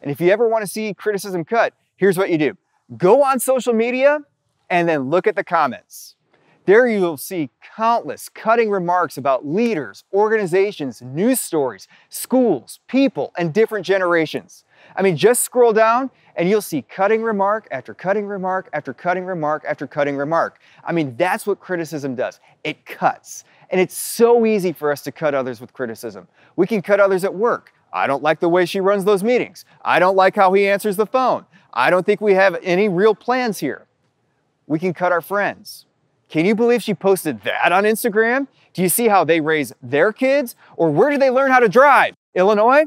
And if you ever want to see criticism cut, here's what you do. Go on social media and then look at the comments. There you'll see countless cutting remarks about leaders, organizations, news stories, schools, people, and different generations. I mean, just scroll down and you'll see cutting remark after cutting remark after cutting remark after cutting remark. I mean, that's what criticism does. It cuts. And it's so easy for us to cut others with criticism. We can cut others at work. I don't like the way she runs those meetings. I don't like how he answers the phone. I don't think we have any real plans here. We can cut our friends. Can you believe she posted that on Instagram? Do you see how they raise their kids? Or where do they learn how to drive? Illinois?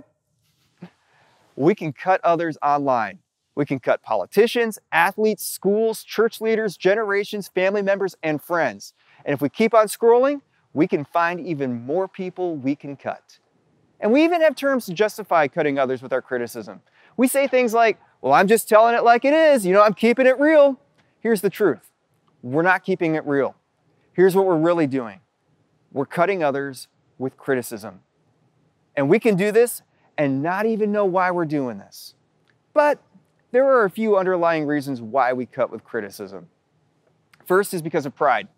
We can cut others online. We can cut politicians, athletes, schools, church leaders, generations, family members, and friends. And if we keep on scrolling, we can find even more people we can cut. And we even have terms to justify cutting others with our criticism. We say things like, well, I'm just telling it like it is. I'm keeping it real. Here's the truth. We're not keeping it real. Here's what we're really doing. We're cutting others with criticism. And we can do this and not even know why we're doing this. But there are a few underlying reasons why we cut with criticism. First is because of pride.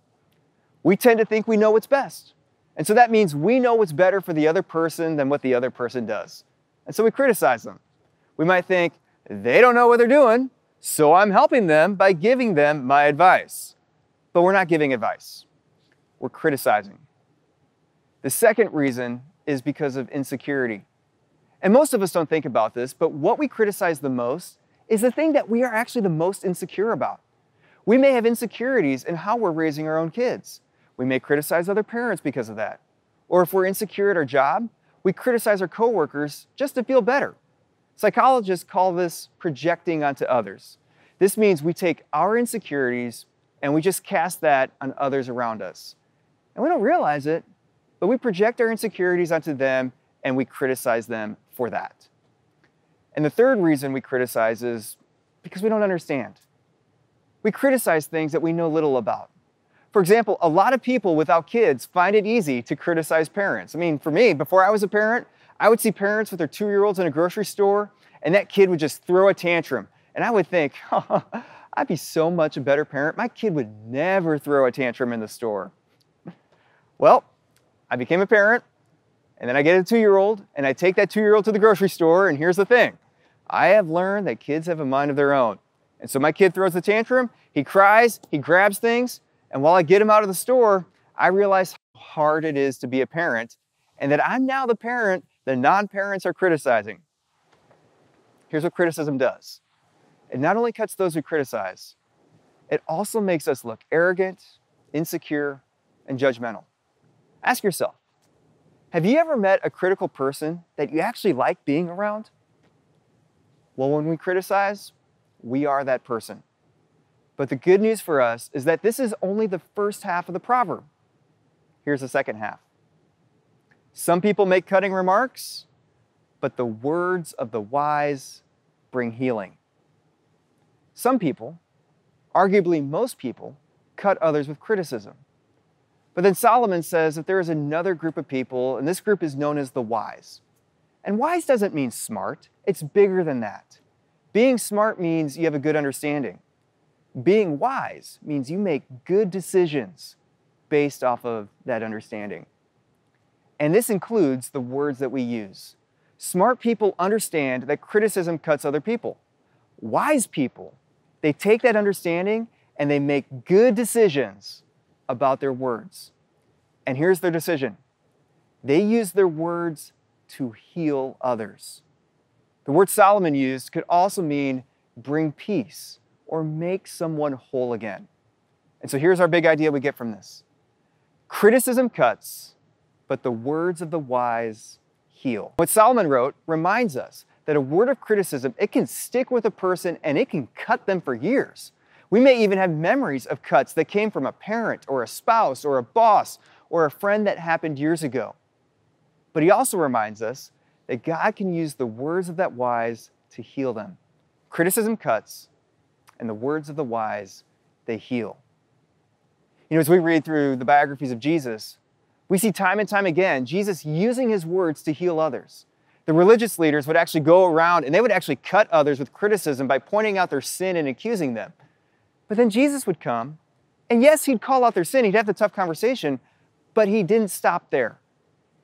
We tend to think we know what's best. And so that means we know what's better for the other person than what the other person does. And so we criticize them. We might think, they don't know what they're doing, so I'm helping them by giving them my advice. But we're not giving advice. We're criticizing. The second reason is because of insecurity. And most of us don't think about this, but what we criticize the most is the thing that we are actually the most insecure about. We may have insecurities in how we're raising our own kids. We may criticize other parents because of that. Or if we're insecure at our job, we criticize our coworkers just to feel better. Psychologists call this projecting onto others. This means we take our insecurities and we just cast that on others around us. And we don't realize it, but we project our insecurities onto them and we criticize them for that. And the third reason we criticize is because we don't understand. We criticize things that we know little about. For example, a lot of people without kids find it easy to criticize parents. I mean, for me, before I was a parent, I would see parents with their 2-year-olds in a grocery store, and that kid would just throw a tantrum. And I would think, I'd be so much a better parent. My kid would never throw a tantrum in the store. Well, I became a parent, and then I get a 2-year-old, and I take that 2-year-old to the grocery store, and here's the thing. I have learned that kids have a mind of their own. And so my kid throws the tantrum, he cries, he grabs things, and while I get him out of the store, I realize how hard it is to be a parent, and that I'm now the parent the non-parents are criticizing. Here's what criticism does. It not only cuts those who criticize, it also makes us look arrogant, insecure, and judgmental. Ask yourself, have you ever met a critical person that you actually like being around? Well, when we criticize, we are that person. But the good news for us is that this is only the first half of the proverb. Here's the second half. Some people make cutting remarks, but the words of the wise bring healing. Some people, arguably most people, cut others with criticism. But then Solomon says that there is another group of people, and this group is known as the wise. And wise doesn't mean smart. It's bigger than that. Being smart means you have a good understanding. Being wise means you make good decisions based off of that understanding. And this includes the words that we use. Smart people understand that criticism cuts other people. Wise people, they take that understanding and they make good decisions about their words. And here's their decision. They use their words to heal others. The word Solomon used could also mean bring peace or make someone whole again. And so here's our big idea we get from this. Criticism cuts, but the words of the wise heal. What Solomon wrote reminds us that a word of criticism, it can stick with a person and it can cut them for years. We may even have memories of cuts that came from a parent or a spouse or a boss or a friend that happened years ago. But he also reminds us that God can use the words of that wise to heal them. Criticism cuts, and the words of the wise, they heal. As we read through the biographies of Jesus, we see time and time again Jesus using his words to heal others. The religious leaders would actually go around and they would actually cut others with criticism by pointing out their sin and accusing them. But then Jesus would come, and yes, he'd call out their sin, he'd have the tough conversation, but he didn't stop there.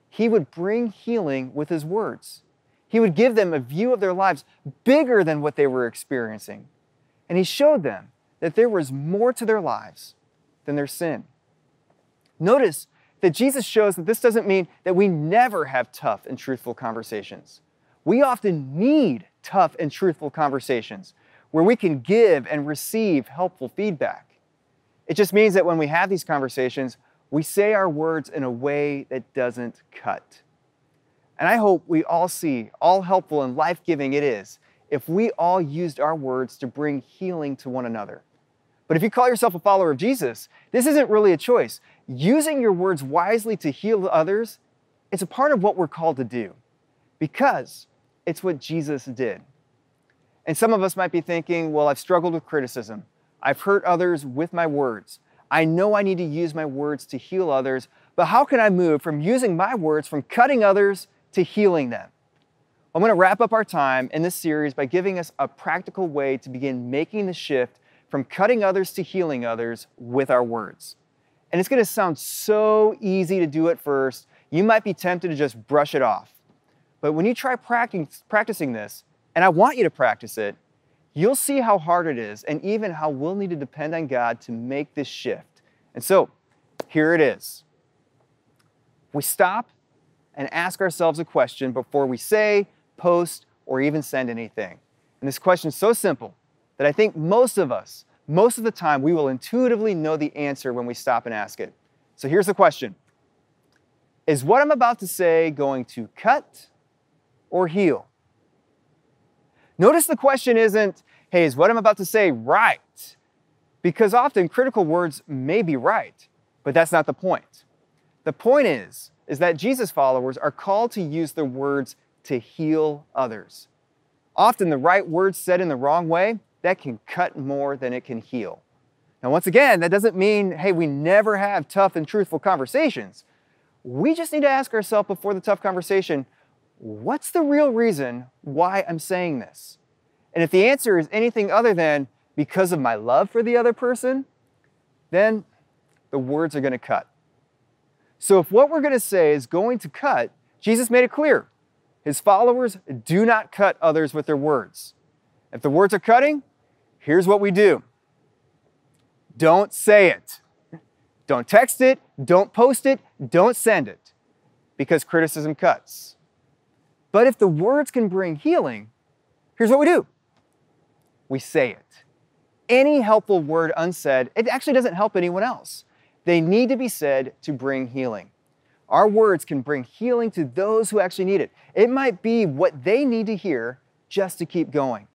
He would bring healing with his words. He would give them a view of their lives bigger than what they were experiencing. And he showed them that there was more to their lives than their sin. Notice that Jesus shows that this doesn't mean that we never have tough and truthful conversations. We often need tough and truthful conversations where we can give and receive helpful feedback. It just means that when we have these conversations, we say our words in a way that doesn't cut. And I hope we all see how helpful and life-giving it is if we all used our words to bring healing to one another. But if you call yourself a follower of Jesus, this isn't really a choice. Using your words wisely to heal others, it's a part of what we're called to do because it's what Jesus did. And some of us might be thinking, well, I've struggled with criticism. I've hurt others with my words. I know I need to use my words to heal others, but how can I move from using my words, from cutting others to healing them? I'm going to wrap up our time in this series by giving us a practical way to begin making the shift from cutting others to healing others with our words. And it's going to sound so easy to do at first, you might be tempted to just brush it off. But when you try practicing this, and I want you to practice it, you'll see how hard it is and even how we'll need to depend on God to make this shift. And so, here it is. We stop and ask ourselves a question before we say, post, or even send anything. And this question is so simple that I think most of us, most of the time, we will intuitively know the answer when we stop and ask it. So here's the question. Is what I'm about to say going to cut or heal? Notice the question isn't, hey, is what I'm about to say right? Because often critical words may be right, but that's not the point. The point is that Jesus followers are called to use their words to heal others. Often the right words said in the wrong way, that can cut more than it can heal. Now, once again, that doesn't mean, hey, we never have tough and truthful conversations. We just need to ask ourselves before the tough conversation, what's the real reason why I'm saying this? And if the answer is anything other than because of my love for the other person, then the words are going to cut. So if what we're going to say is going to cut, Jesus made it clear. His followers do not cut others with their words. If the words are cutting, here's what we do. Don't say it. Don't text it. Don't post it. Don't send it. Because criticism cuts. But if the words can bring healing, here's what we do. We say it. Any helpful word unsaid, it actually doesn't help anyone else. They need to be said to bring healing. Our words can bring healing to those who actually need it. It might be what they need to hear just to keep going.